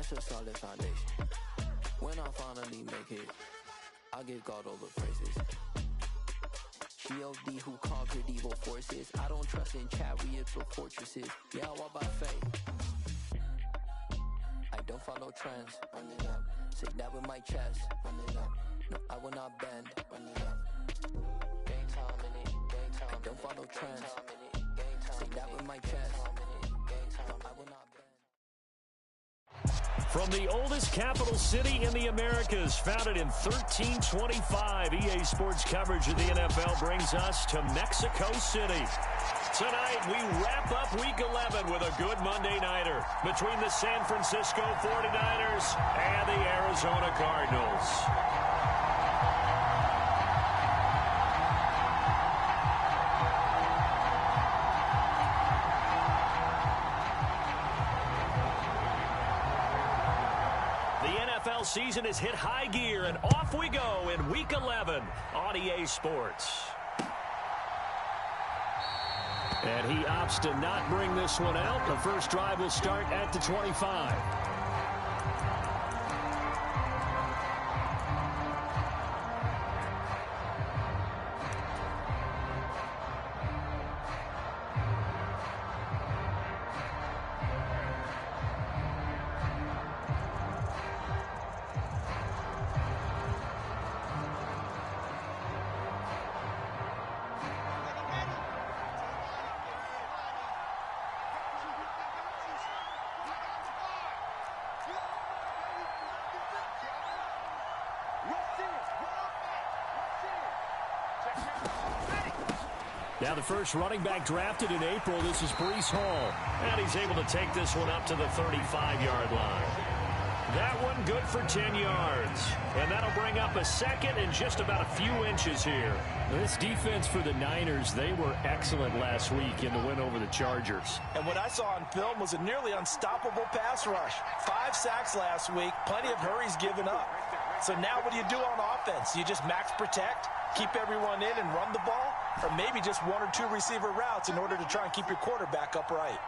That's a solid foundation. When I finally make it, I'll give God all the praises. G.O.D. who conquered evil forces. I don't trust in chat, we build fortresses. Yeah, I walk by faith. I don't follow trends. Run it up. Say that with my chest. Run it up. No, I will not bend. Run it up. Game time in it. Game time. I don't follow trends. Say that with my chest. No, I will not bend. From the oldest capital city in the Americas, founded in 1325, EA Sports coverage of the NFL brings us to Mexico City. Tonight, we wrap up Week 11 with a good Monday nighter between the San Francisco 49ers and the Arizona Cardinals. Season has hit high gear, and off we go in Week 11 on EA Sports. And he opts to not bring this one out. The first drive will start at the 25. Now the first running back drafted in April, this is Breece Hall. And he's able to take this one up to the 35-yard line. That one good for 10 yards. And that'll bring up a second and just about a few inches here. This defense for the Niners, they were excellent last week in the win over the Chargers. And what I saw on film was a nearly unstoppable pass rush. 5 sacks last week, plenty of hurries given up. So now what do you do on offense? You just max protect, keep everyone in and run the ball? Or maybe just 1 or 2 receiver routes in order to try and keep your quarterback upright.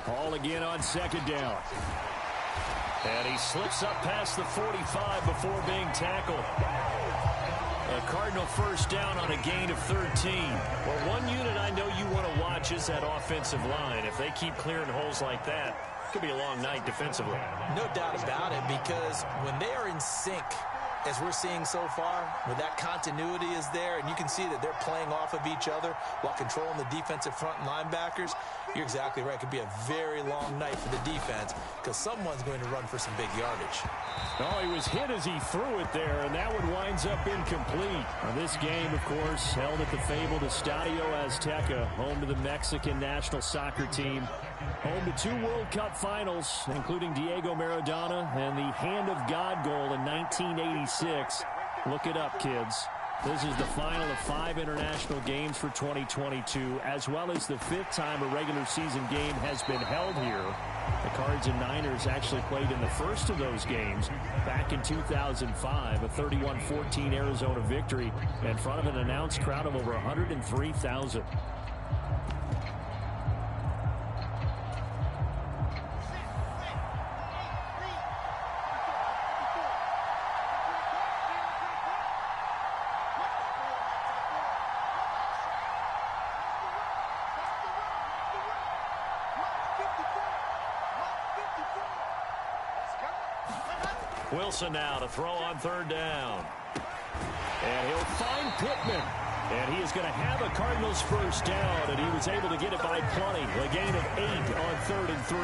Hall again on second down. And he slips up past the 45 before being tackled. A Cardinal first down on a gain of 13. Well, one unit I know you want to watch is that offensive line. If they keep clearing holes like that, it could be a long night defensively. No doubt about it, because when they are in sync, as we're seeing so far, where that continuity is there, and you can see that they're playing off of each other while controlling the defensive front linebackers, you're exactly right. It could be a very long night for the defense because someone's going to run for some big yardage. Oh, he was hit as he threw it there, and that one winds up incomplete. Now, this game, of course, held at the fabled Estadio Azteca, home to the Mexican national soccer team. Home to 2 World Cup finals, including Diego Maradona and the Hand of God goal in 1986. Look it up, kids. This is the final of 5 international games for 2022, as well as the 5th time a regular season game has been held here. The Cards and Niners actually played in the first of those games back in 2005, a 31-14 Arizona victory in front of an announced crowd of over 103,000. Wilson now to throw on third down. And he'll find Pittman. And he is going to have a Cardinals first down, and he was able to get it by plenty. A gain of 8 on 3rd and 3.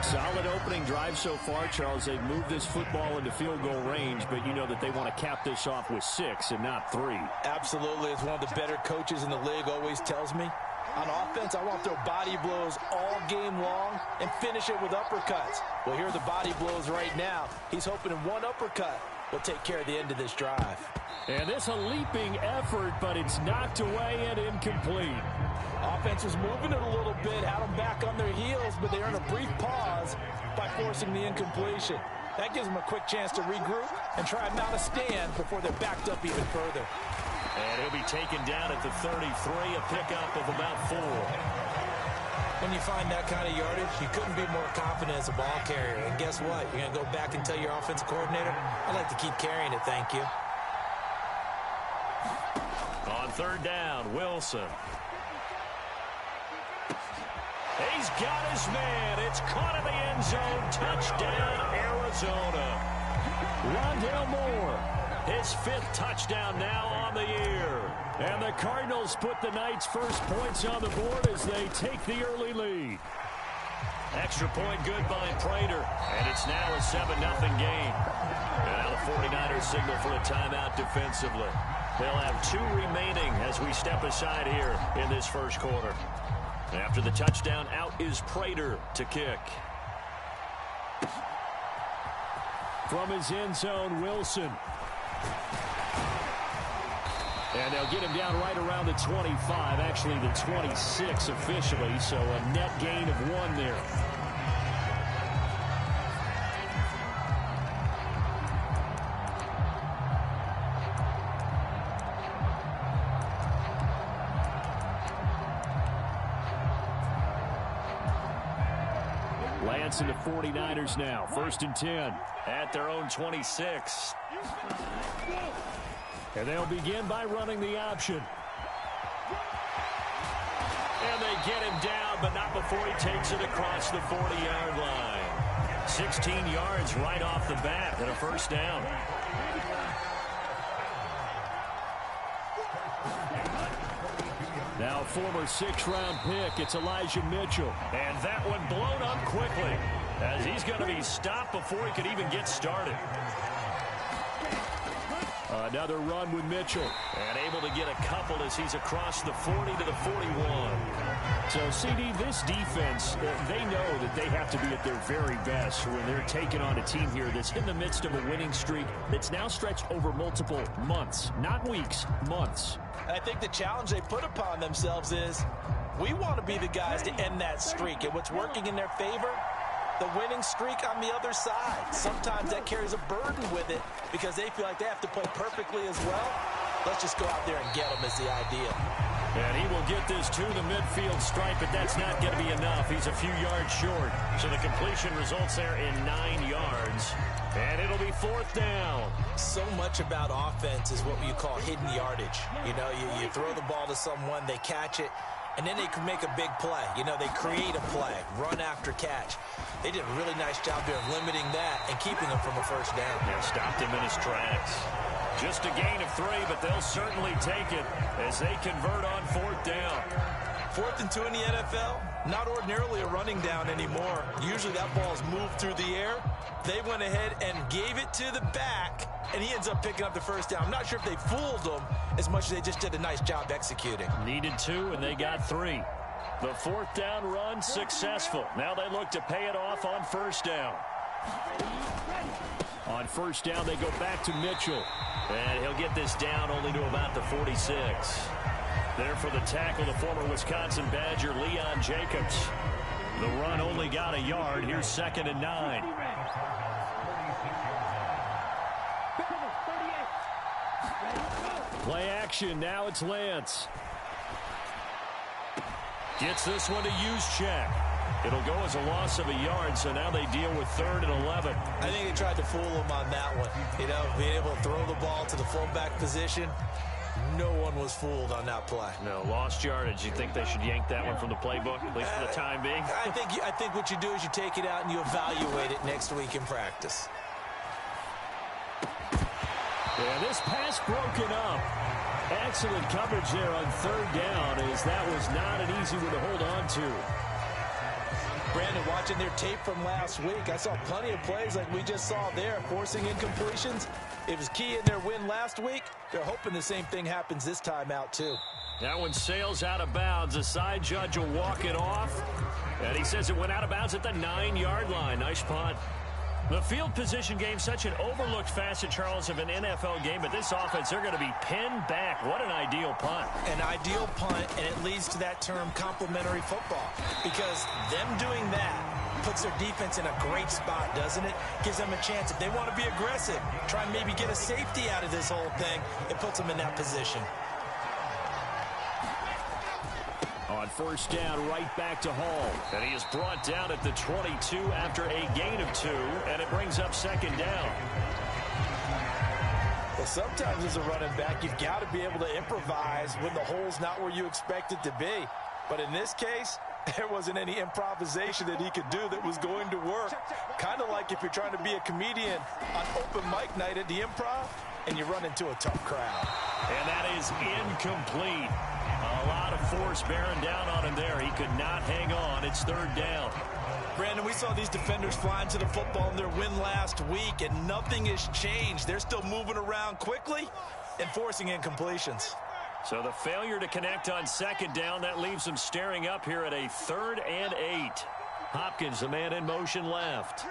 Solid opening drive so far, Charles. They've moved this football into field goal range, but you know that they want to cap this off with 6 and not 3. Absolutely. As one of the better coaches in the league always tells me, on offense, I want to throw body blows all game long and finish it with uppercuts. Well, here are the body blows right now. He's hoping in one uppercut will take care of the end of this drive. And this a leaping effort, but it's knocked away and incomplete. Offense was moving it a little bit, had them back on their heels, but they earned a brief pause by forcing the incompletion. That gives them a quick chance to regroup and try and mount a stand before they're backed up even further. And he'll be taken down at the 33, a pickup of about 4. And when you find that kind of yardage, you couldn't be more confident as a ball carrier. And guess what? You're going to go back and tell your offensive coordinator, I'd like to keep carrying it, thank you. On third down, Wilson. He's got his man. It's caught in the end zone. Touchdown, Arizona. Rondale Moore, his 5th touchdown now on the year. And the Cardinals put the night's first points on the board as they take the early lead. Extra point good by Prater. And it's now a 7-0 game. And now the 49ers signal for a timeout defensively. They'll have 2 remaining as we step aside here in this first quarter. After the touchdown, out is Prater to kick. From his end zone, Wilson. And they'll get him down right around the 25, actually the 26 officially, so a net gain of 1 there. Lance and the 49ers now. 1st and 10 at their own 26. And they'll begin by running the option. And they get him down, but not before he takes it across the 40-yard line. 16 yards right off the bat and a first down. Now a former 6th-round pick, it's Elijah Mitchell. And that one blown up quickly as he's going to be stopped before he could even get started. Another run with Mitchell. And able to get a couple as he's across the 40 to the 41. So, CD, this defense, they know that they have to be at their very best when they're taking on a team here that's in the midst of a winning streak that's now stretched over multiple months. Not weeks, months. And I think the challenge they put upon themselves is we want to be the guys to end that streak. And what's working in their favor? The winning streak on the other side. Sometimes that carries a burden with it because they feel like they have to play perfectly as well. Let's just go out there and get them is the idea. And he will get this to the midfield stripe, but that's not going to be enough. He's a few yards short. So the completion results there in 9 yards. And it'll be 4th down. So much about offense is what you call hidden yardage. You know, you throw the ball to someone, they catch it, and then they can make a big play. You know, they create a play, run after catch. They did a really nice job there of limiting that and keeping him from a first down. Yeah, stopped him in his tracks. Just a gain of 3, but they'll certainly take it as they convert on 4th down. 4th and 2 in the NFL, not ordinarily a running down anymore. Usually that ball is moved through the air. They went ahead and gave it to the back, and he ends up picking up the first down. I'm not sure if they fooled him as much as they just did a nice job executing. Needed 2, and they got 3. The 4th down run successful. Now they look to pay it off on 1st down. On 1st down, they go back to Mitchell. And he'll get this down only to about the 46. There for the tackle, the former Wisconsin Badger, Leon Jacobs. The run only got a yard. Here's 2nd and 9. Play action. Now it's Lance. Gets this one to Juszczyk. It'll go as a loss of a yard, so now they deal with 3rd and 11. I think they tried to fool him on that one. You know, being able to throw the ball to the fullback position. No one was fooled on that play. No, lost yardage. You think they should yank that one from the playbook, at least for the time being? I think what you do is you take it out and you evaluate it next week in practice. Yeah, this pass broken up. Excellent coverage there on 3rd down, as that was not an easy one to hold on to. Brandon, watching their tape from last week, I saw plenty of plays like we just saw there, forcing incompletions. It was key in their win last week. They're hoping the same thing happens this time out, too. That one sails out of bounds. The side judge will walk it off. And he says it went out of bounds at the 9-yard line. Nice punt. The field position game, such an overlooked facet, Charles, of an NFL game. But this offense, they're going to be pinned back. What an ideal punt. An ideal punt, and it leads to that term complementary football. Because them doing that puts their defense in a great spot, doesn't it? Gives them a chance. If they want to be aggressive, try and maybe get a safety out of this whole thing, it puts them in that position. On first down right back to Hall. And he is brought down at the 22 after a gain of 2, and it brings up second down. Well, sometimes as a running back, you've got to be able to improvise when the hole's not where you expect it to be. But in this case, there wasn't any improvisation that he could do that was going to work. Kind of like if you're trying to be a comedian on open mic night at the Improv and you run into a tough crowd. And that is incomplete. A lot of force bearing down on him there. He could not hang on. It's third down. Brandon, we saw these defenders flying to the football in their win last week, and nothing has changed. They're still moving around quickly and forcing incompletions. So the failure to connect on second down, that leaves them staring up here at a 3rd and 8. Hopkins, the man in motion left.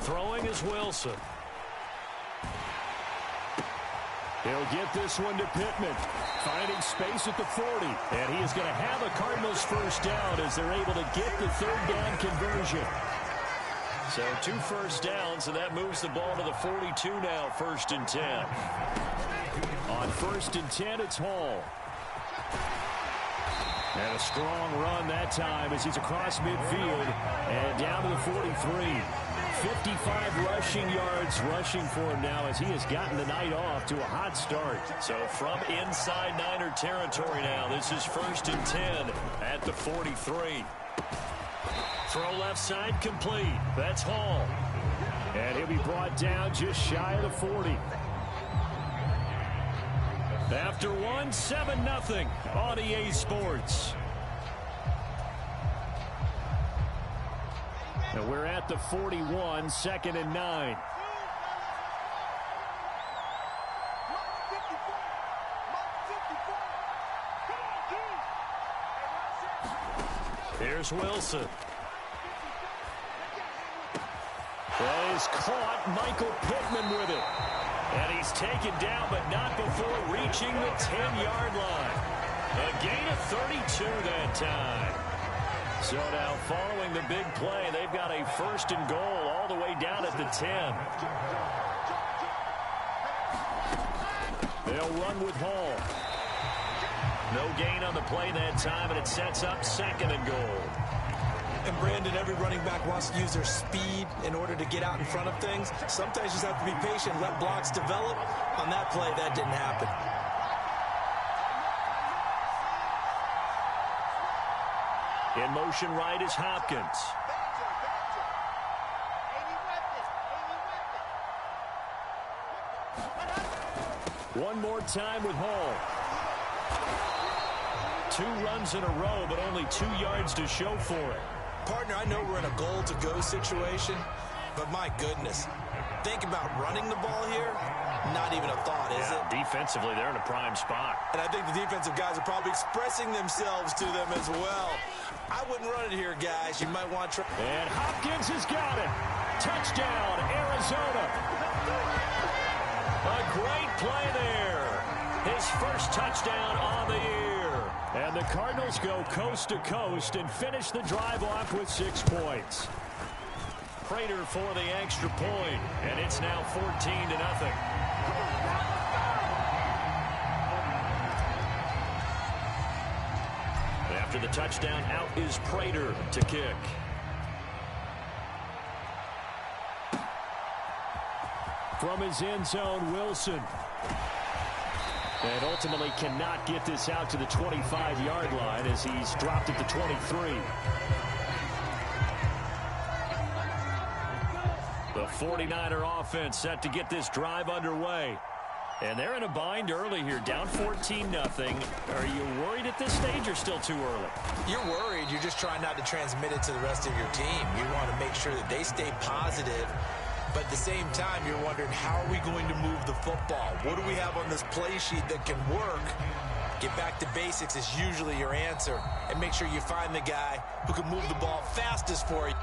Throwing is Wilson. He'll get this one to Pittman, finding space at the 40. And he is going to have a Cardinals first down as they're able to get the third down conversion. So 2 first downs, and that moves the ball to the 42 now, 1st and 10. On 1st and 10, it's Hall. And a strong run that time as he's across midfield and down to the 43. 55 rushing yards rushing for him now as he has gotten the night off to a hot start. So from inside Niner territory now, this is 1st and 10 at the 43. Throw left side complete. That's Hall. And he'll be brought down just shy of the 40. After 1, 7-0 on EA Sports. And we're at the 41, 2nd and 9. Here's Wilson. That is caught. Michael Pittman with it. And he's taken down, but not before reaching the 10-yard line. A gain of 32 that time. So now following the big play, they've got a 1st and goal all the way down at the 10. They'll run with Hall. No gain on the play that time, and it sets up 2nd and goal. And Brandon, every running back wants to use their speed in order to get out in front of things. Sometimes you just have to be patient, let blocks develop. On that play, that didn't happen. In motion right is Hopkins. One more time with Hall. 2 runs in a row, but only 2 yards to show for it. Partner, I know we're in a goal-to-go situation, but my goodness, think about running the ball here. Not even a thought, is it? Defensively, they're in a prime spot. And I think the defensive guys are probably expressing themselves to them as well. I wouldn't run it here, guys. You might want to... And Hopkins has got it. Touchdown, Arizona. A great play there. His first touchdown on the year. And the Cardinals go coast to coast and finish the drive off with 6 points. Prater for the extra point, and it's now 14-0. After the touchdown, out is Prater to kick. From his end zone, Wilson. And ultimately cannot get this out to the 25-yard line as he's dropped at the 23. The 49er offense set to get this drive underway. And they're in a bind early here, down 14-0. Are you worried at this stage or still too early? You're worried. You're just trying not to transmit it to the rest of your team. You want to make sure that they stay positive. But at the same time, you're wondering, how are we going to move the football? What do we have on this play sheet that can work? Get back to basics is usually your answer. And make sure you find the guy who can move the ball fastest for you.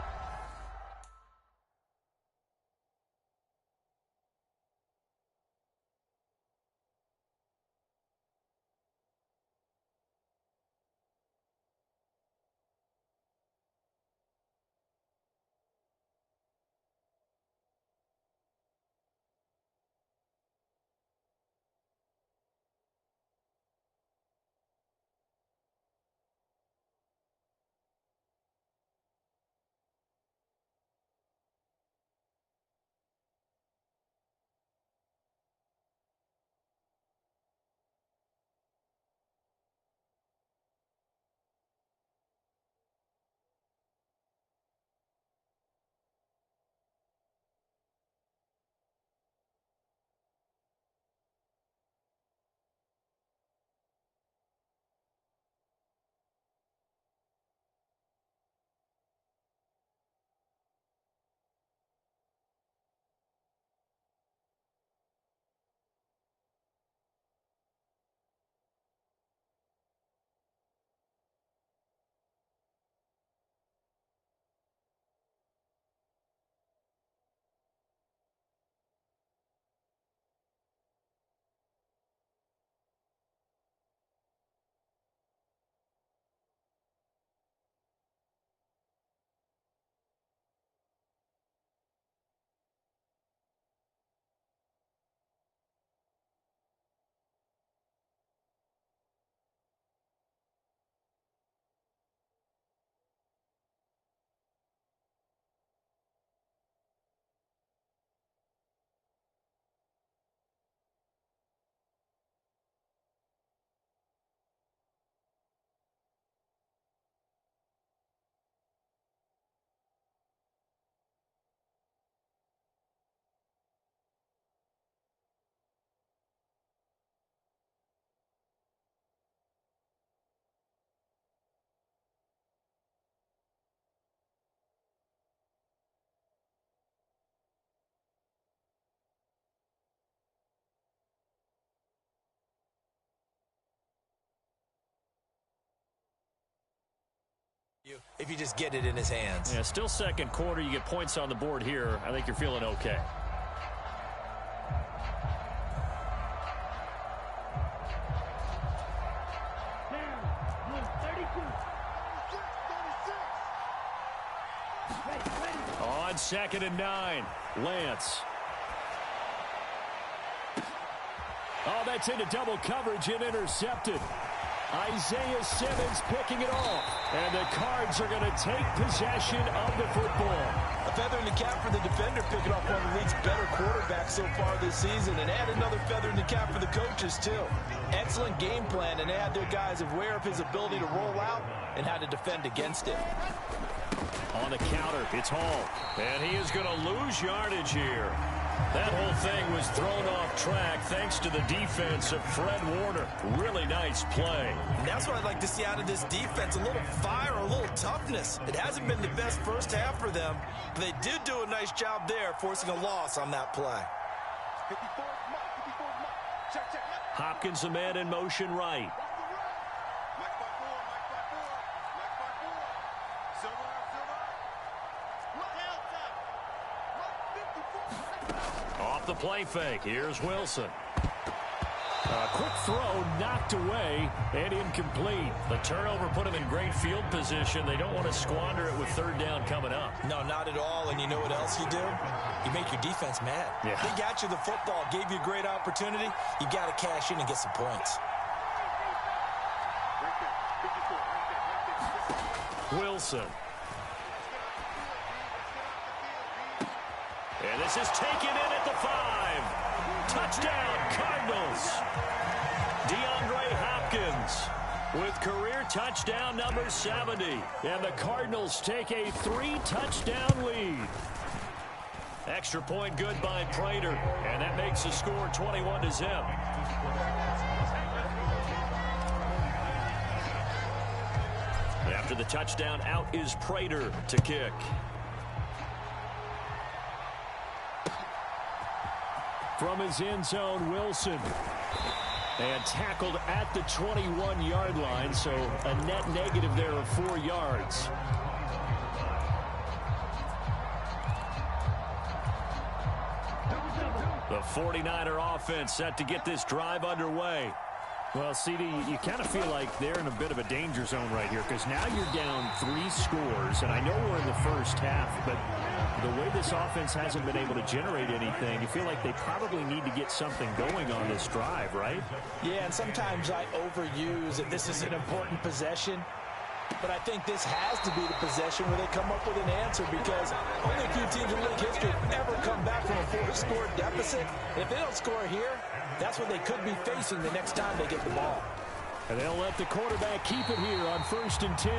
If you just get it in his hands. Yeah, still second quarter. You get points on the board here. I think you're feeling okay. On 2nd and 9, Lance. Oh, that's into double coverage and intercepted. Isaiah Simmons picking it off. And the Cards are going to take possession of the football. A feather in the cap for the defender, picking off one of the league's better quarterbacks so far this season. And add another feather in the cap for the coaches, too. Excellent game plan, and they had their guys aware of his ability to roll out and how to defend against it. On the counter, it's Hall. And he is going to lose yardage here. That whole thing was thrown off track thanks to the defense of Fred Warner. Really nice play. And that's what I'd like to see out of this defense. A little fire, a little toughness. It hasn't been the best first half for them, but they did do a nice job there, forcing a loss on that play. Hopkins, a man in motion right. Off the play fake. Here's Wilson. A quick throw knocked away and incomplete. The turnover put him in great field position. They don't want to squander it with third down coming up. No, not at all. And you know what else you do? You make your defense mad. Yeah. They got you the football, gave you a great opportunity. You got to cash in and get some points. Wilson. And this is taken in at the 5. Touchdown, Cardinals. DeAndre Hopkins with career touchdown number 70. And the Cardinals take a 3-touchdown lead. Extra point good by Prater. And that makes the score 21-0. After the touchdown, out is Prater to kick. From his end zone, Wilson. And tackled at the 21-yard line, so a net negative there of 4 yards. The 49er offense set to get this drive underway. Well, CD, you kind of feel like they're in a bit of a danger zone right here because now you're down 3 scores, and I know we're in the first half, but the way this offense hasn't been able to generate anything, you feel like they probably need to get something going on this drive, right? Yeah, and sometimes I overuse that this is an important possession, but I think this has to be the possession where they come up with an answer because only a few teams in league history have ever come back from a 4-score deficit. And if they don't score here, that's what they could be facing the next time they get the ball. And they'll let the quarterback keep it here on 1st and 10.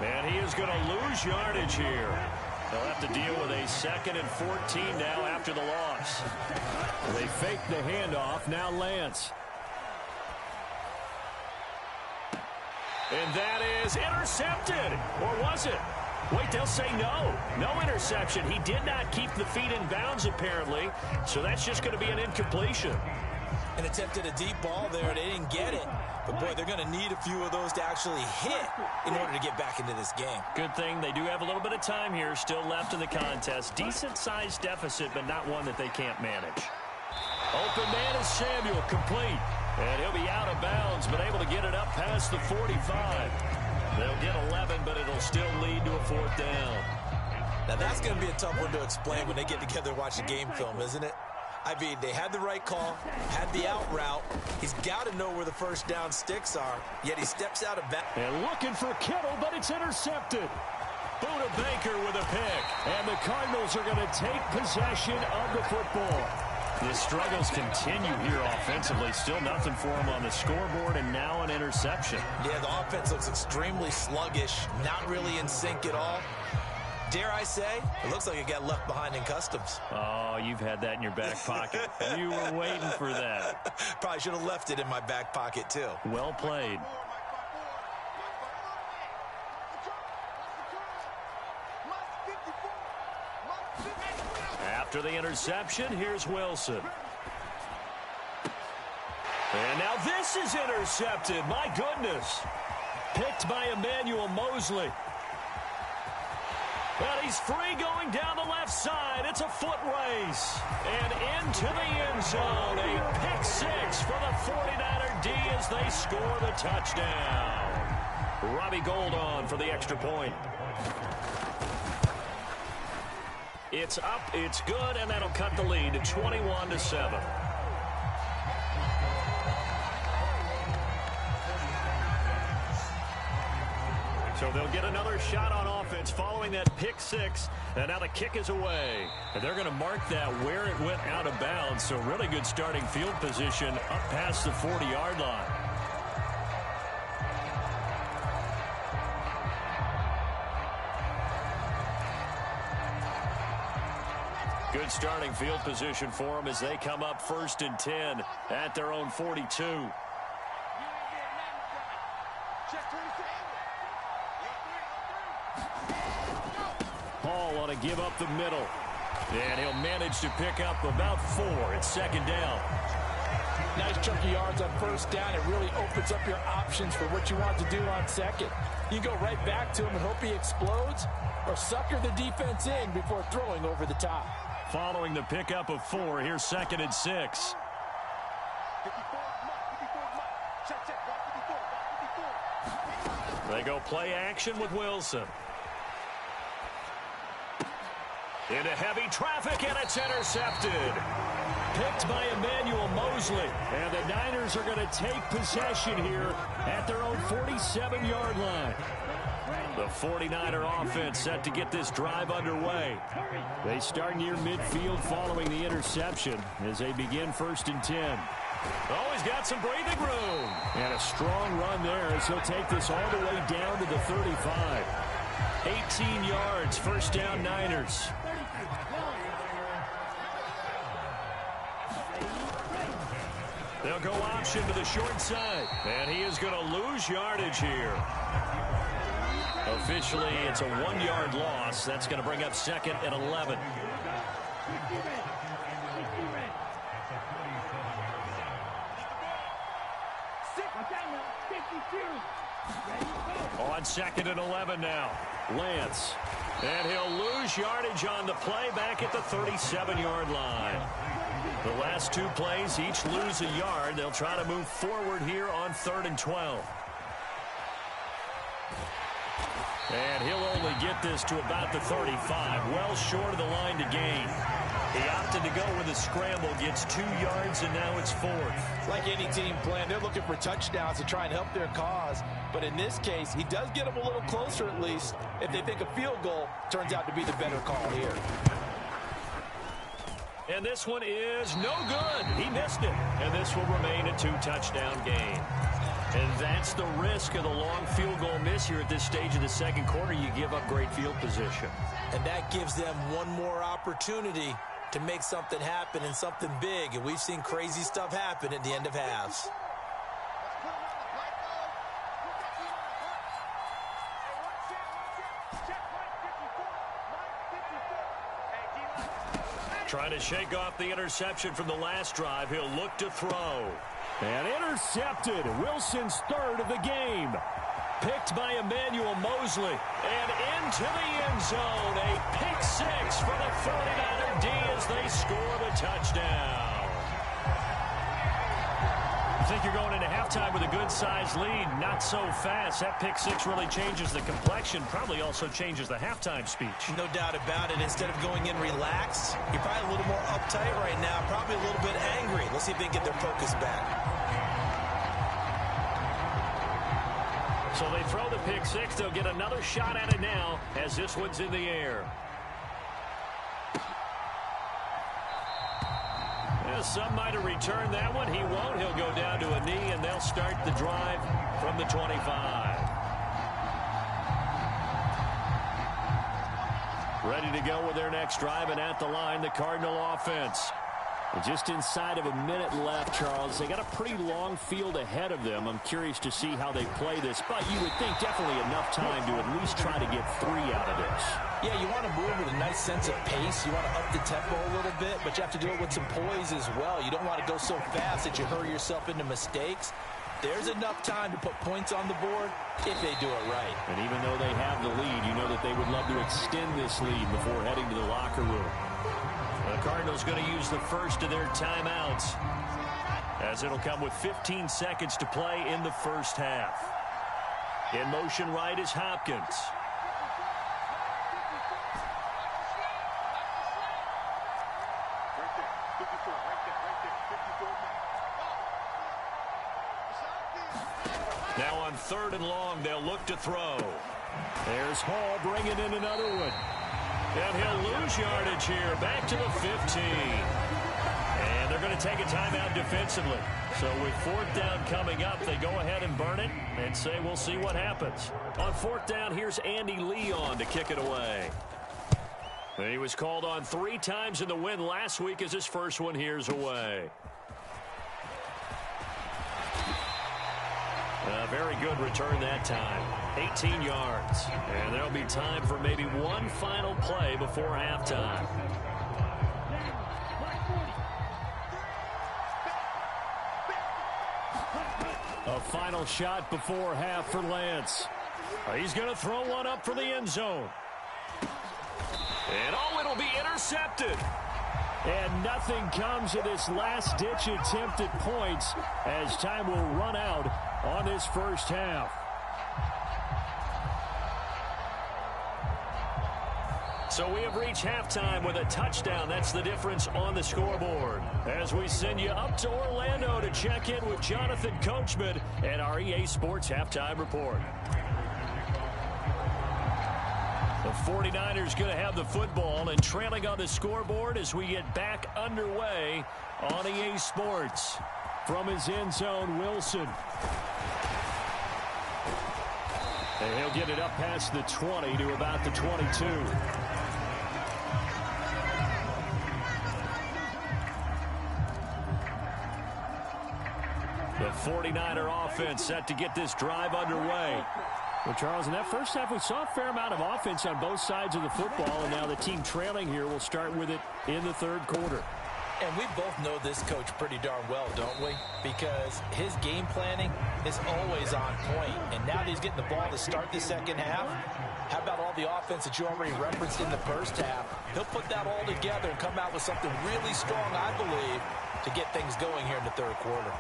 And he is going to lose yardage here. They'll have to deal with a 2nd and 14 now after the loss. They fake the handoff. Now Lance. And that is intercepted. Or was it? Wait, they'll say no. No interception. He did not keep the feet in bounds, apparently. So that's just going to be an incompletion. And attempted a deep ball there. They didn't get it. But, boy, they're going to need a few of those to actually hit in order to get back into this game. Good thing they do have a little bit of time here still left in the contest. Decent-sized deficit, but not one that they can't manage. Open man is Samuel, complete. And he'll be out of bounds, but able to get it up past the 45. They'll get 11, but it'll still lead to a 4th down. Now, that's going to be a tough one to explain when they get together and watch the game film, isn't it? I mean, they had the right call, had the out route. He's got to know where the first down sticks are, yet he steps out of bounds. And looking for Kittle, but it's intercepted. Buda Baker with a pick. And the Cardinals are going to take possession of the football. The struggles continue here offensively. Still nothing for him on the scoreboard, and now an interception. Yeah, the offense looks extremely sluggish, not really in sync at all. Dare I say, it looks like it got left behind in customs. Oh, you've had that in your back pocket. You were waiting for that. Probably should have left it in my back pocket, too. Well played. After the interception, here's Wilson. And now this is intercepted. My goodness. Picked by Emmanuel Mosley. And he's free going down the left side. It's a foot race. And into the end zone. A pick six for the 49er D as they score the touchdown. Robbie Gould on for the extra point. It's up, it's good, and that'll cut the lead to 21-7. So they'll get another shot on offense following that pick six, and now the kick is away. And they're going to mark that where it went out of bounds, so really good starting field position up past the 40-yard line. Good starting field position for them as they come up 1st and 10 at their own 42. Hall on a give up the middle. And he'll manage to pick up about 4. It's 2nd down. Nice chunky yards on 1st down. It really opens up your options for what you want to do on 2nd. You go right back to him and hope he explodes, or sucker the defense in before throwing over the top. Following the pickup of 4, here's 2nd and 6. They go play action with Wilson. Into heavy traffic, and it's intercepted. Picked by Emmanuel Mosley. And the Niners are going to take possession here at their own 47-yard line. The 49er offense set to get this drive underway. They start near midfield following the interception as they begin 1st and 10. Oh, he's got some breathing room. And a strong run there as he'll take this all the way down to the 35. 18 yards, 1st down Niners. They'll go option to the short side. And he is going to lose yardage here. Officially, it's a 1-yard loss. That's going to bring up 2nd and 11. On 2nd and 11 now. Lance. And he'll lose yardage on the play back at the 37-yard line. The last 2 plays each lose a yard. They'll try to move forward here on 3rd and 12. And he'll only get this to about the 35, well short of the line to gain. He opted to go with a scramble, gets 2 yards, and now it's 4th. Like any team plan, they're looking for touchdowns to try and help their cause. But in this case, he does get them a little closer at least. If they think a field goal turns out to be the better call here. And this one is no good. He missed it. And this will remain a 2-touchdown game. And that's the risk of the long field goal miss here at this stage of the 2nd quarter. You give up great field position. And that gives them one more opportunity to make something happen and something big. And we've seen crazy stuff happen at the end of halves. Trying to shake off the interception from the last drive. He'll look to throw. And intercepted. Wilson's 3rd of the game. Picked by Emmanuel Mosley. And into the end zone. A pick six for the 49er D as they score the touchdown. You think you're going into halftime with a good-sized lead. Not so fast. That pick six really changes the complexion. Probably also changes the halftime speech. No doubt about it. Instead of going in relaxed, you're probably a little more uptight right now. Probably a little bit angry. Let's see if they can get their focus back. So they throw the pick six. They'll get another shot at it now as this one's in the air. Yeah, some might have returned that one. He won't. He'll go down to a knee, and they'll start the drive from the 25. Ready to go with their next drive, and at the line, the Cardinal offense. Just inside of a minute left, Charles. They got a pretty long field ahead of them. I'm curious to see how they play this, but you would think definitely enough time to at least try to get 3 out of this. Yeah, you want to move with a nice sense of pace. You want to up the tempo a little bit, but you have to do it with some poise as well. You don't want to go so fast that you hurry yourself into mistakes. there's enough time to put points on the board if they do it right. And even though they have the lead, you know that they would love to extend this lead before heading to the locker room. The Cardinals going to use the first of their timeouts, as it'll come with 15 seconds to play in the first half. In motion right is Hopkins. Now on 3rd and long, they'll look to throw. There's Hall bringing in another one. And he'll lose yardage here, back to the 15. And they're going to take a timeout defensively. So with 4th down coming up, they go ahead and burn it and say we'll see what happens. On 4th down, here's Andy Leon to kick it away. He was called on 3 times in the win last week as his first one here's away. A very good return that time. 18 yards. And there'll be time for maybe one final play before halftime. A final shot before half for Lance. He's going to throw one up for the end zone. And oh, it'll be intercepted. And nothing comes of this last-ditch attempt at points as time will run out on this first half. So we have reached halftime with a touchdown. That's the difference on the scoreboard. As we send you up to Orlando to check in with Jonathan Coachman and our EA Sports Halftime Report. The 49ers going to have the football and trailing on the scoreboard as we get back underway on EA Sports. From his end zone, Wilson. And he'll get it up past the 20 to about the 22. The 49er offense set to get this drive underway. Well, Charles, in that first half, we saw a fair amount of offense on both sides of the football, and now the team trailing here will start with it in the 3rd quarter. And we both know this coach pretty darn well, don't we? Because his game planning is always on point. And now that he's getting the ball to start the second half, how about all the offense that you already referenced in the first half? He'll put that all together and come out with something really strong, I believe, to get things going here in the 3rd quarter.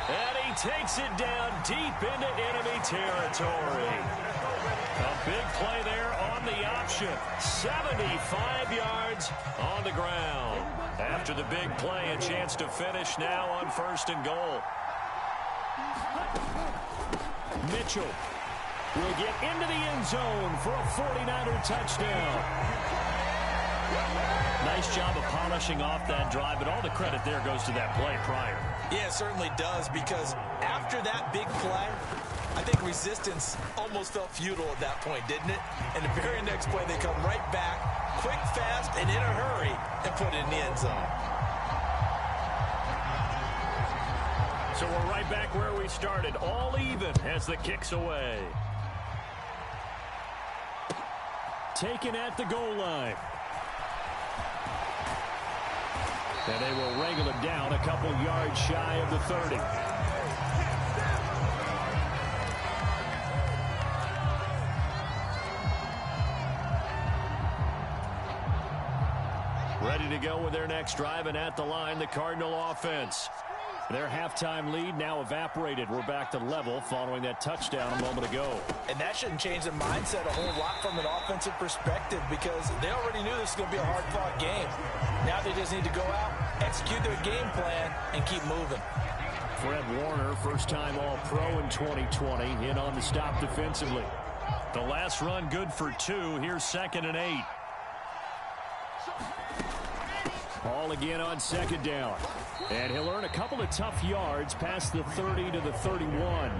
And he takes it down deep into enemy territory. A big play there on the option. 75 yards on the ground. After the big play, a chance to finish now on 1st and goal. Mitchell will get into the end zone for a 49er touchdown. Nice job of polishing off that drive, but all the credit there goes to that play prior. Yeah, it certainly does, because after that big play, I think resistance almost felt futile at that point, didn't it? And the very next play, they come right back, quick, fast, and in a hurry, and put it in the end zone. So we're right back where we started, all even as the kick's away. Taken at the goal line. And they will wrangle him down a couple yards shy of the 30. Ready to go with their next drive, and at the line, the Cardinal offense. Their halftime lead now evaporated. We're back to level following that touchdown a moment ago. And that shouldn't change the mindset a whole lot from an offensive perspective, because they already knew this was going to be a hard-fought game. Now they just need to go out, execute their game plan, and keep moving. Fred Warner, first-time All-Pro in 2020, in on the stop defensively. The last run good for 2. Here's 2nd and 8. Ball again on 2nd down. And he'll earn a couple of tough yards past the 30 to the 31.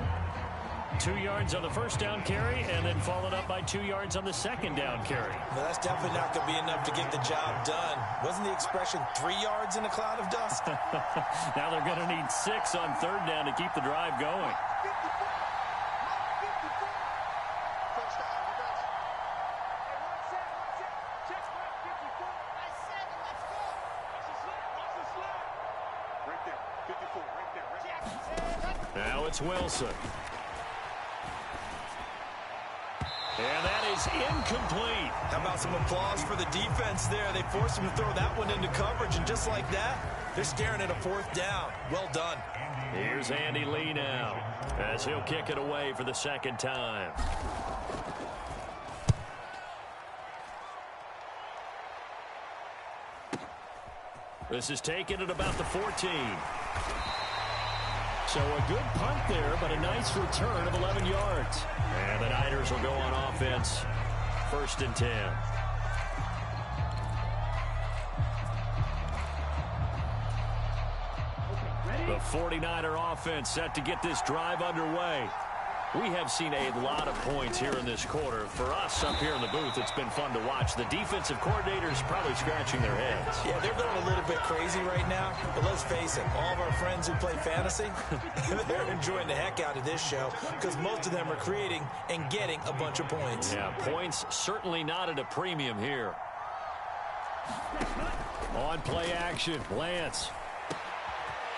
2 yards on the first down carry, and then followed up by 2 yards on the second down carry. Well, that's definitely not going to be enough to get the job done. Wasn't the expression 3 yards in a cloud of dust? Now they're going to need 6 on 3rd down to keep the drive going. Now it's Wilson. And that is incomplete. How about some applause for the defense there? They forced him to throw that one into coverage, and just like that, they're staring at a fourth down. Well done. Here's Andy Lee now, as he'll kick it away for the second time. This is taken at about the 14. So a good punt there, but a nice return of 11 yards. And the Niners will go on offense, 1st and 10. The 49er offense set to get this drive underway. We have seen a lot of points here in this quarter. For us up here in the booth, it's been fun to watch. The defensive coordinators probably scratching their heads. Yeah, they're going a little bit crazy right now. But let's face it, all of our friends who play fantasy, they're enjoying the heck out of this show because most of them are creating and getting a bunch of points. Yeah, points certainly not at a premium here. On play action, Lance.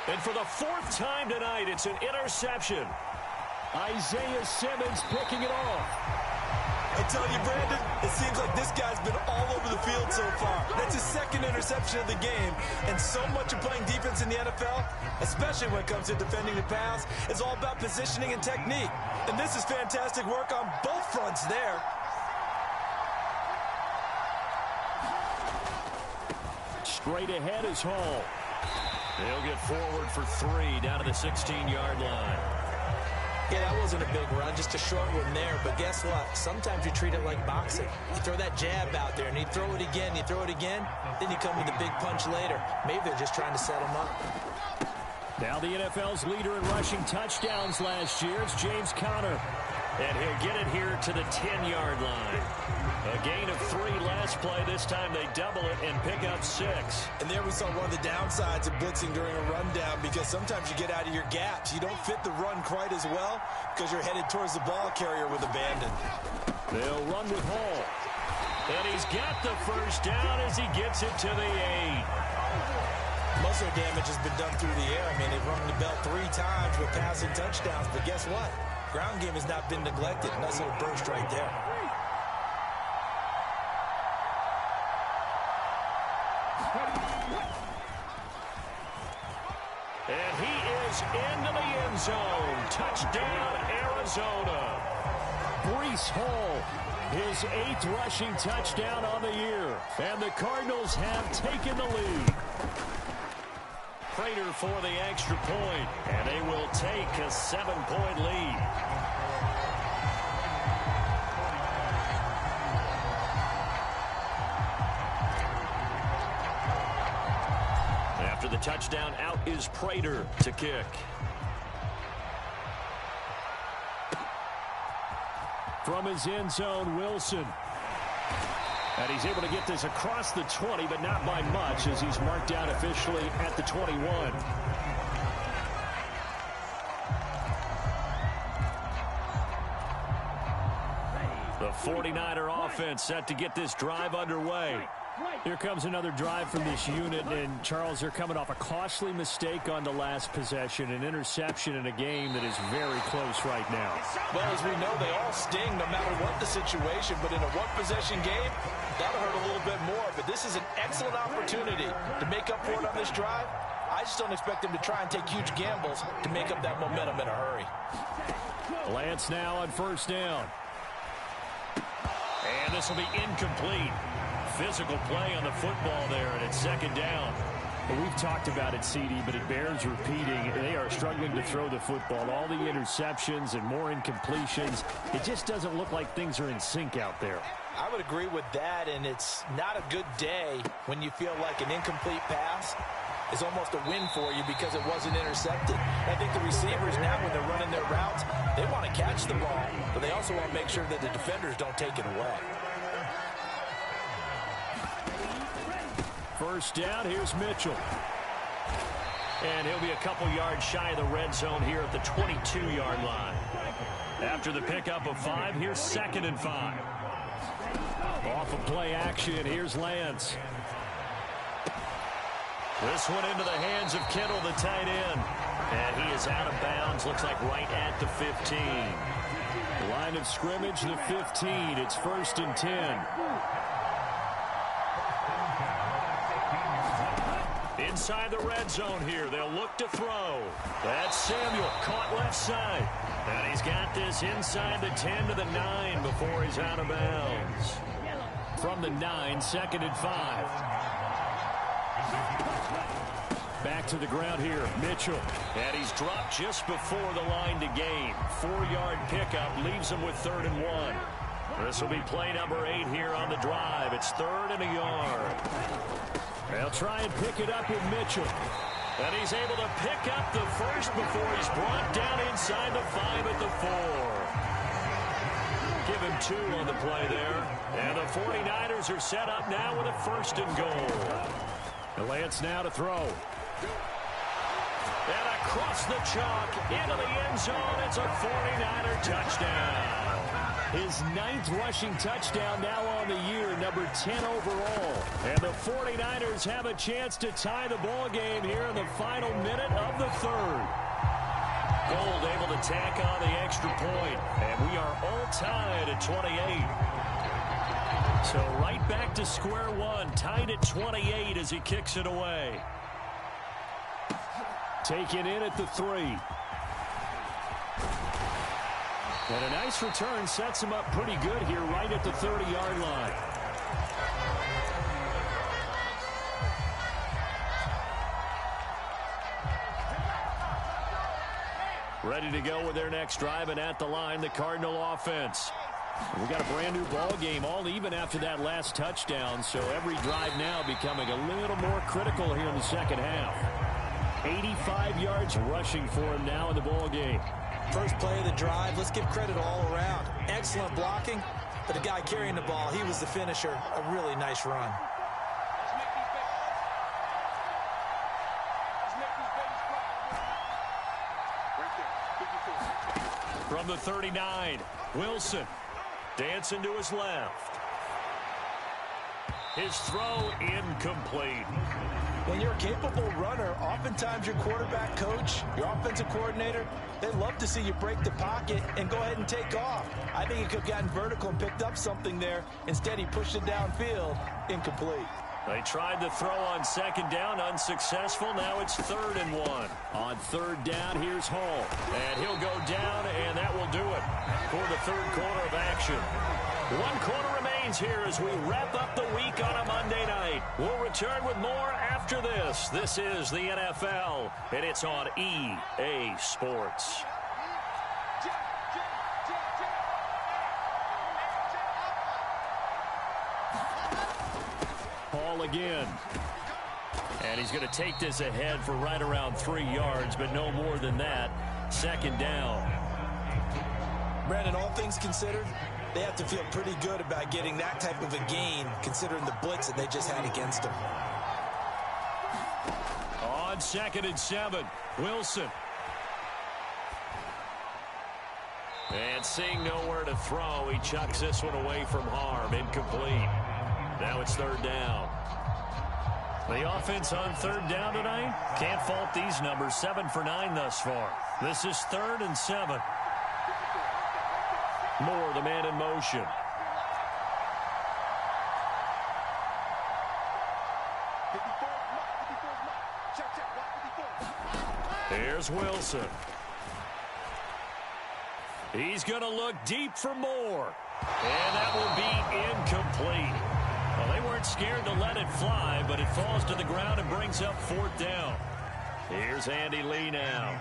And for the 4th time tonight, it's an interception. Isaiah Simmons picking it off. I tell you, Brandon, it seems like this guy's been all over the field so far. That's his 2nd interception of the game. And so much of playing defense in the NFL, especially when it comes to defending the pass, is all about positioning and technique. And this is fantastic work on both fronts there. Straight ahead is Hall. They'll get forward for 3 down to the 16-yard line. Yeah, that wasn't a big run, just a short one there. But guess what? Sometimes you treat it like boxing. You throw that jab out there, and you throw it again, then you come with a big punch later. Maybe they're just trying to set him up. Now the NFL's leader in rushing touchdowns last year is James Conner. And he'll get it here to the 10-yard line. A gain of 3 last play. This time they double it and pick up 6. And there we saw one of the downsides of blitzing during a rundown because sometimes you get out of your gaps. You don't fit the run quite as well because you're headed towards the ball carrier with abandon. They'll run with Hall. And he's got the 1st down as he gets it to the 8. Most of the damage has been done through the air. I mean, they've rung the bell 3 times with passing touchdowns, but guess what? Ground game has not been neglected. Nice little burst right there. And he is into the end zone. Touchdown, Arizona. Breece Hall, his 8th rushing touchdown on the year. And the Cardinals have taken the lead. Prater for the extra point, and they will take a 7-point lead. After the touchdown, out is Prater to kick. From his end zone, Wilson. And he's able to get this across the 20, but not by much as he's marked down officially at the 21. The 49er offense set to get this drive underway. Here comes another drive from this unit, and Charles, they're coming off a costly mistake on the last possession, an interception in a game that is very close right now. Well, as we know, they all sting no matter what the situation, but in a one-possession game, that'll hurt a little bit more. But this is an excellent opportunity to make up for it on this drive. I just don't expect them to try and take huge gambles to make up that momentum in a hurry. Lance now on 1st down. And this will be incomplete. Physical play on the football there, and it's 2nd down. Well, we've talked about it, CD, but it bears repeating. They are struggling to throw the football. All the interceptions and more incompletions. It just doesn't look like things are in sync out there. I would agree with that, and it's not a good day when you feel like an incomplete pass is almost a win for you because it wasn't intercepted. I think the receivers now, when they're running their routes, they want to catch the ball, but they also want to make sure that the defenders don't take it away. 1st down, here's Mitchell. And he'll be a couple yards shy of the red zone here at the 22-yard line. After the pickup of 5, here's 2nd and 5. Off of play action, here's Lance. This one into the hands of Kittle, the tight end. And he is out of bounds, looks like right at the 15. Line of scrimmage, the 15. It's 1st and 10. Inside the red zone here. They'll look to throw. That's Samuel, caught left side. And he's got this inside the 10 to the 9 before he's out of bounds. From the 9, 2nd and 5. Back to the ground here, Mitchell. And he's dropped just before the line to gain. 4-yard pickup leaves him with 3rd and 1. This will be play number 8 here on the drive. It's 3rd and a yard. They'll try and pick it up with Mitchell. And he's able to pick up the first before he's brought down inside the 5 at the 4. Give him 2 on the play there. And the 49ers are set up now with a 1st and goal. The Lance now to throw. And across the chalk into the end zone. It's a 49er touchdown. His 9th rushing touchdown now on the year, number 10 overall. And the 49ers have a chance to tie the ball game here in the final minute of the 3rd. Gold able to tack on the extra point, and we are all tied at 28. So right back to square one, tied at 28 as he kicks it away. Taken in at the 3. And a nice return sets him up pretty good here right at the 30-yard line. Ready to go with their next drive, and at the line, the Cardinal offense. We got a brand new ball game, all even after that last touchdown, so every drive now becoming a little more critical here in the second half. 85 yards rushing for him now in the ball game. First play of the drive, let's give credit all around. Excellent blocking, but the guy carrying the ball, he was the finisher. A really nice run. From the 39, Wilson dancing to his left. His throw incomplete. When you're a capable runner, oftentimes your quarterback coach, your offensive coordinator, they love to see you break the pocket and go ahead and take off. I think he could have gotten vertical and picked up something there. Instead, he pushed it downfield. Incomplete. They tried the throw on 2nd down, unsuccessful. Now it's 3rd and 1. On 3rd down, here's Hall. And he'll go down, and that will do it for the 3rd quarter of action. 1 quarter remains here as we wrap up the week on a Monday night. We'll return with more after this. This is the NFL, and it's on EA Sports. Hall again. And he's going to take this ahead for right around 3 yards, but no more than that. 2nd down. Brandon, all things considered, they have to feel pretty good about getting that type of a gain, considering the blitz that they just had against them. On 2nd and 7, Wilson. And seeing nowhere to throw, he chucks this one away from harm. Incomplete. Now it's 3rd down. The offense on 3rd down tonight, can't fault these numbers. 7 for 9 thus far. This is 3rd and 7. Moore, the man in motion. Here's Wilson. He's going to look deep for Moore. And that will be incomplete. Well, they weren't scared to let it fly, but it falls to the ground and brings up 4th down. Here's Andy Lee now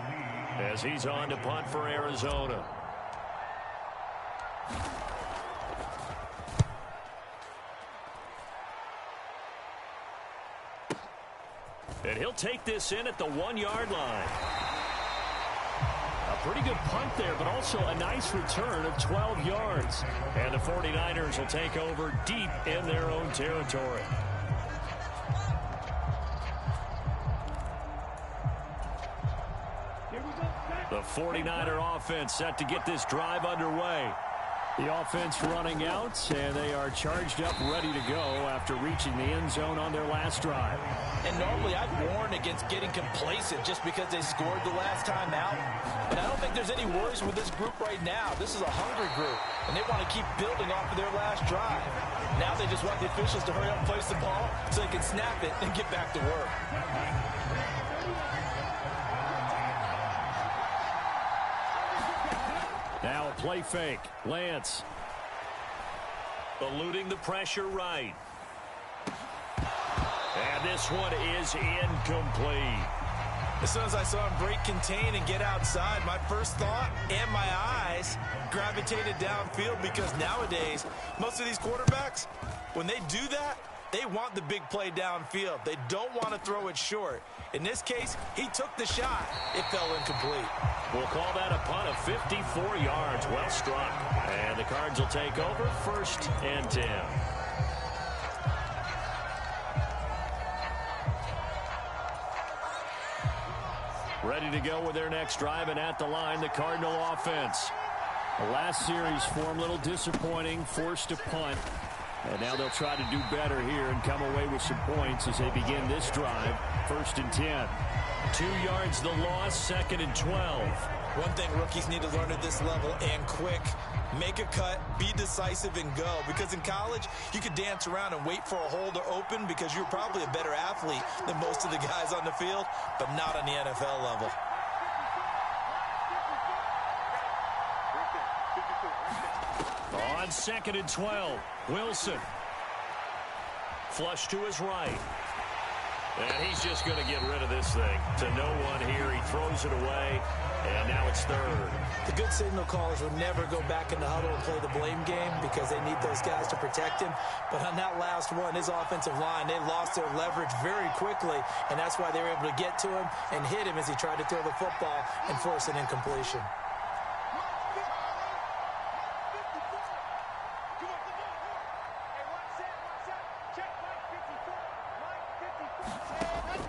as he's on to punt for Arizona. And he'll take this in at the 1-yard line. A pretty good punt there, but also a nice return of 12 yards. And the 49ers will take over deep in their own territory. The 49er offense set to get this drive underway. The offense running out, and they are charged up, ready to go after reaching the end zone on their last drive. And normally I'd warn against getting complacent just because they scored the last time out. But I don't think there's any worries with this group right now. This is a hungry group, and they want to keep building off of their last drive. Now they just want the officials to hurry up and place the ball so they can snap it and get back to work. Now a play fake. Lance. Eluding the pressure right. And this one is incomplete. As soon as I saw him break contain and get outside, my first thought and my eyes gravitated downfield, because nowadays, most of these quarterbacks, when they do that, they want the big play downfield. They don't want to throw it short. In this case, he took the shot. It fell incomplete. We'll call that a punt of 54 yards. Well struck. And the Cards will take over 1st and 10. Ready to go with their next drive, and at the line, the Cardinal offense. The last series form a little disappointing, forced to punt. And now they'll try to do better here and come away with some points as they begin this drive. 1st and 10. 2 yards the loss, 2nd and 12. One thing rookies need to learn at this level, and quick: make a cut, be decisive, and go. Because in college, you could dance around and wait for a hole to open because you're probably a better athlete than most of the guys on the field, but not on the NFL level. On 2nd and 12, Wilson. Flush to his right. And he's just going to get rid of this thing to no one here. He throws it away, and now it's 3rd. The good signal callers will never go back in the huddle and play the blame game because they need those guys to protect him. But on that last one, his offensive line, they lost their leverage very quickly, and that's why they were able to get to him and hit him as he tried to throw the football and force an incompletion.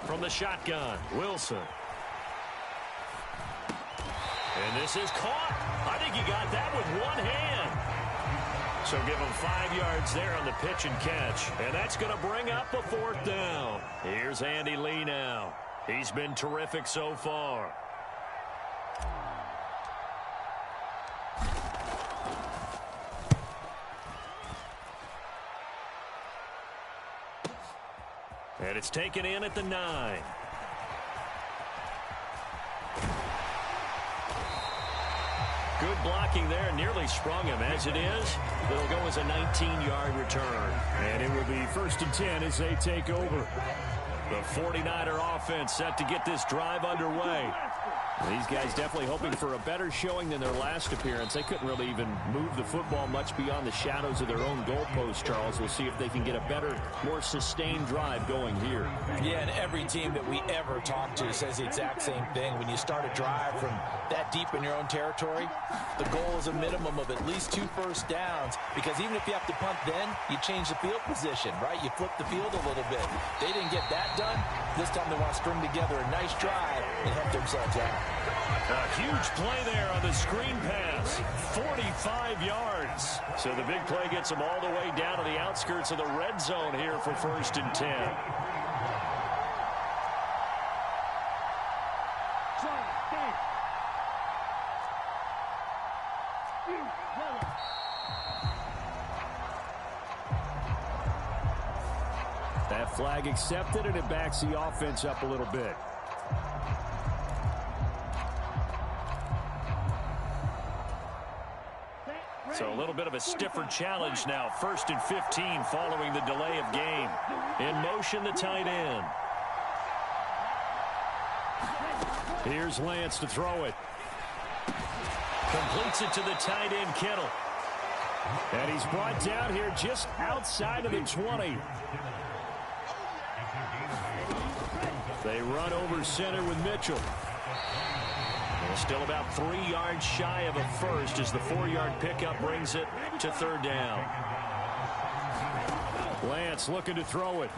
From the shotgun, Wilson. And this is caught. I think he got that with one hand. So give him 5 yards there on the pitch and catch. And that's going to bring up a 4th down. Here's Andy Lee now. He's been terrific so far. And it's taken in at the 9. Good blocking there, nearly sprung him. As it is, it'll go as a 19-yard return. And it will be 1st and 10 as they take over. The 49er offense set to get this drive underway. These guys definitely hoping for a better showing than their last appearance. They couldn't really even move the football much beyond the shadows of their own goalpost, Charles. We'll see if they can get a better, more sustained drive going here. Yeah, and every team that we ever talk to says the exact same thing. When you start a drive from that deep in your own territory, the goal is a minimum of at least 2 first downs, because even if you have to punt then, you change the field position, right? You flip the field a little bit. They didn't get that done. This time they want to string together a nice drive and help themselves out. A huge play there on the screen pass. 45 yards. So the big play gets them all the way down to the outskirts of the red zone here for 1st and 10. That flag accepted, and it backs the offense up a little bit. So a little bit of a stiffer challenge now. 1st and 15 following the delay of game. In motion, the tight end. Here's Lance to throw it. Completes it to the tight end, Kittle. And he's brought down here just outside of the 20. They run over center with Mitchell. Still about 3 yards shy of a first as the 4-yard pickup brings it to 3rd down. Lance looking to throw it.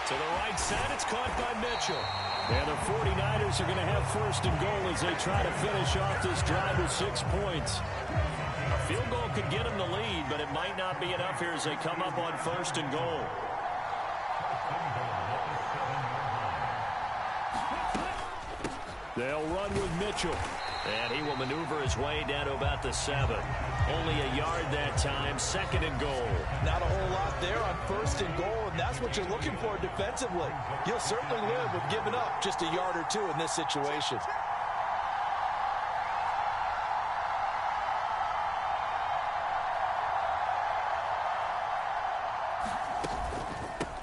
To the right side, it's caught by Mitchell. And the 49ers are going to have 1st and goal as they try to finish off this drive with 6 points. A Field goal could get them the lead, but it might not be enough here as they come up on 1st and goal. They'll run with Mitchell. And he will maneuver his way down to about the 7. Only a yard that time, 2nd and goal. Not a whole lot there on 1st and goal, and that's what you're looking for defensively. You'll certainly live with giving up just a yard or 2 in this situation.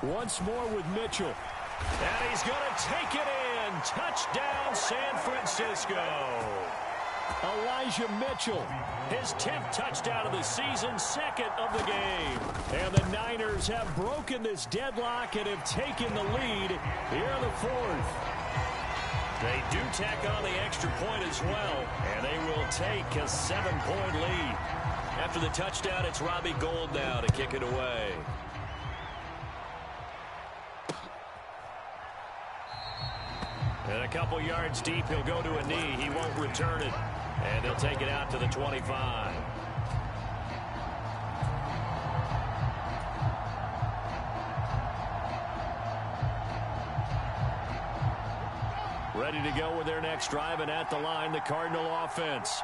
Once more with Mitchell. And he's going to take it in. Touchdown, San Francisco. Elijah Mitchell. His 10th touchdown of the season, 2nd of the game. And the Niners have broken this deadlock and have taken the lead here in the 4th. They do tack on the extra point as well, and they will take a 7-point lead. After the touchdown, it's Robbie Gould now to kick it away. And a couple yards deep, he'll go to a knee. He won't return it. And they'll take it out to the 25. Ready to go with their next drive, and at the line, the Cardinal offense.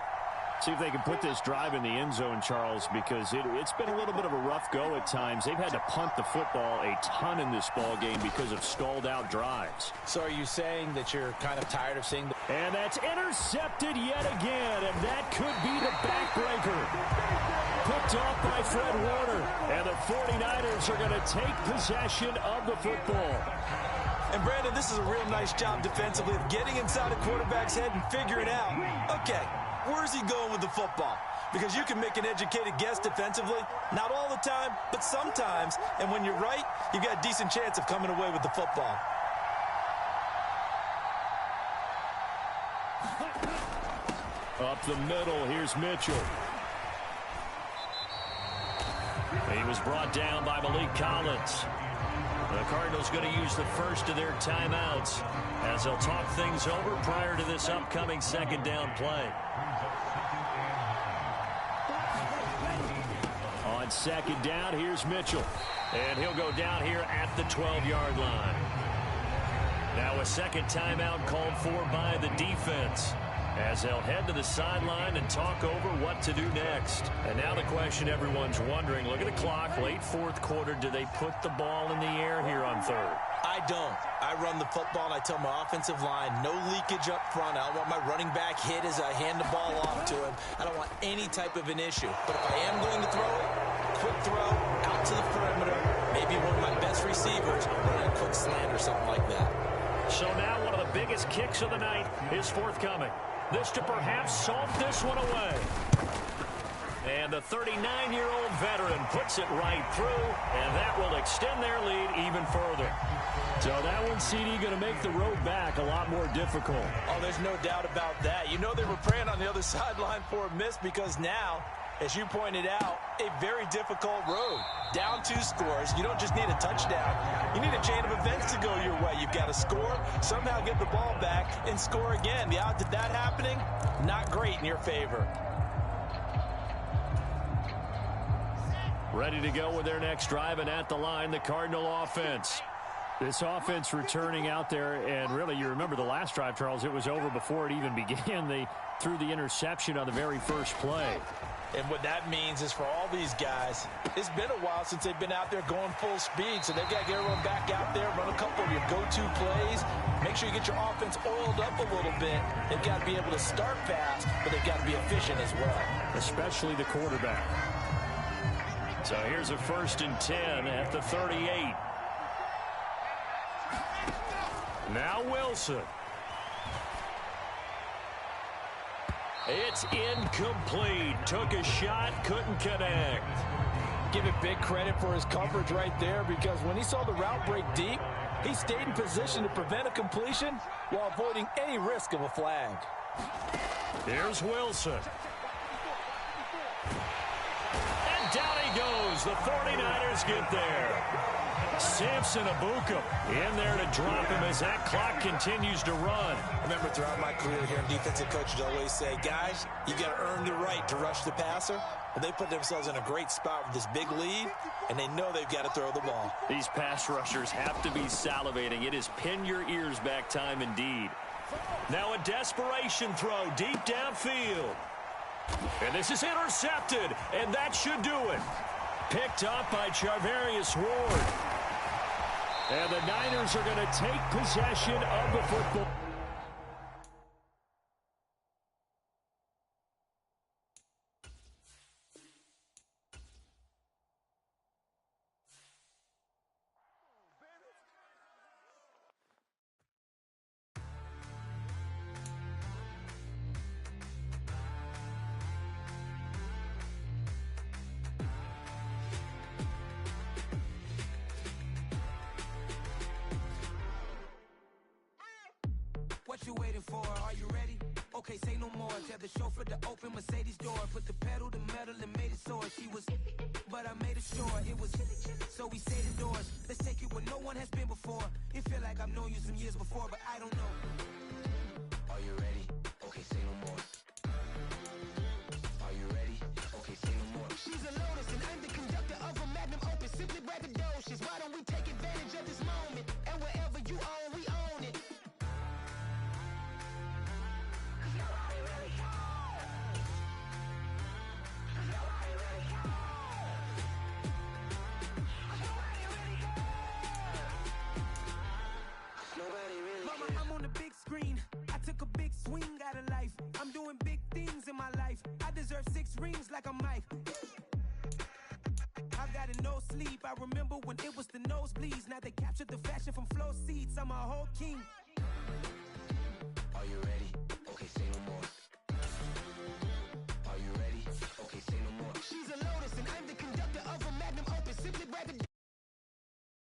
See if they can put this drive in the end zone, Charles, because it's been a little bit of a rough go at times. They've had to punt the football a ton in this ball game because of stalled-out drives. So are you saying that you're kind of tired of seeing the... And that's intercepted yet again, and that could be the backbreaker. Picked off by Fred Warner, and the 49ers are going to take possession of the football. And, Brandon, this is a real nice job defensively of getting inside a quarterback's head and figuring out, okay, where's he going with the football? Because you can make an educated guess defensively. Not all the time, but sometimes. And when you're right, you've got a decent chance of coming away with the football. Up the middle, here's Mitchell. He was brought down by Malik Collins. The Cardinals going to use the first of their timeouts as they'll talk things over prior to this upcoming 2nd down play. On 2nd down, here's Mitchell. And he'll go down here at the 12-yard line. Now a 2nd timeout called for by the defense as they'll head to the sideline and talk over what to do next. And now the question everyone's wondering, look at the clock, late 4th quarter, do they put the ball in the air here on 3rd? I don't. I run the football, and I tell my offensive line, no leakage up front. I don't want my running back hit as I hand the ball off to him. I don't want any type of an issue. But if I am going to throw it, quick throw, out to the perimeter, maybe one of my best receivers running a quick slant or something like that. So now one of the biggest kicks of the night is forthcoming. This to perhaps salt this one away. And the 39-year-old veteran puts it right through, and that will extend their lead even further. So that one, CD, going to make the road back a lot more difficult. Oh, there's no doubt about that. You know they were praying on the other sideline for a miss because now, as you pointed out, a very difficult road. Down 2 scores. You don't just need a touchdown. You need a chain of events to go your way. You've got to score, somehow get the ball back, and score again. The odds of that happening, not great in your favor. Ready to go with their next drive, and at the line, the Cardinal offense. This offense returning out there, and really, you remember the last drive, Charles, it was over before it even began. They threw the interception on the very first play. And what that means is for all these guys, it's been a while since they've been out there going full speed, so they've got to get everyone back out there, run a couple of your go-to plays, make sure you get your offense oiled up a little bit. They've got to be able to start fast, but they've got to be efficient as well. Especially the quarterback. So here's a 1st and 10 at the 38. Now Wilson. It's incomplete. Took a shot, couldn't connect. Give it big credit for his coverage right there, because when he saw the route break deep, he stayed in position to prevent a completion while avoiding any risk of a flag. Here's Wilson. And down he goes as the 49ers get there. Samson Ebukam in there to drop him as that clock continues to run. I remember throughout my career here, defensive coaches always say, guys, you got to earn the right to rush the passer. Well, they put themselves in a great spot with this big lead, and they know they've got to throw the ball. These pass rushers have to be salivating. It is pin your ears back time indeed. Now a desperation throw deep downfield. And this is intercepted, and that should do it. Picked up by Charvarius Ward. And the Niners are going to take possession of the football. What you waiting for? Are you ready? Okay, say no more. Tell the chauffeur to open Mercedes door. Put the pedal to metal and made it soar. She was, but I made it sure it was. So we say the doors. Let's take it where no one has been before. It feel like I've known you some years before, but I don't know. Are you ready? Okay, say no more. Are you ready? Okay, say no more. She's a Lotus and I'm the conductor of a Magnum Opus. Simply braggadocious. Why don't we take advantage of this moment? And wherever you own, we own it. I'm on the big screen. I took a big swing out of life. I'm doing big things in my life. I deserve 6 rings like I'm Mike. I've got a no sleep. I remember when it was the nosebleeds. Now they captured the fashion from flow seats. I'm a whole king.